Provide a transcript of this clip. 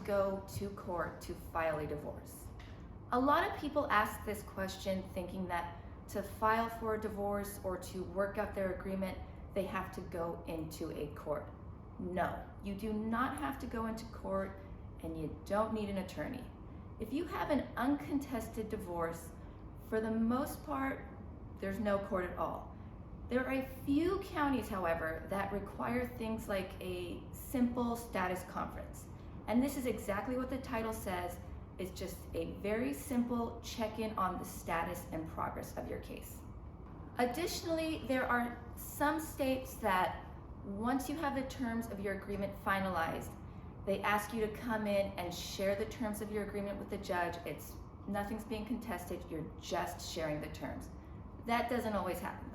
go to court to file a divorce? A lot of people ask this question thinking that to file for a divorce or to work out their agreement, they have to go into a court. No, you do not have to go into court, and you don't need an attorney. If you have an uncontested divorce, for the most part, there's no court at all. There are a few counties, however, that require things like a simple status conference. And this is exactly what the title says. It's just a very simple check-in on the status and progress of your case. Additionally, there are some states that once you have the terms of your agreement finalized, they ask you to come in and share the terms of your agreement with the judge. Nothing's being contested, you're just sharing the terms. That doesn't always happen though.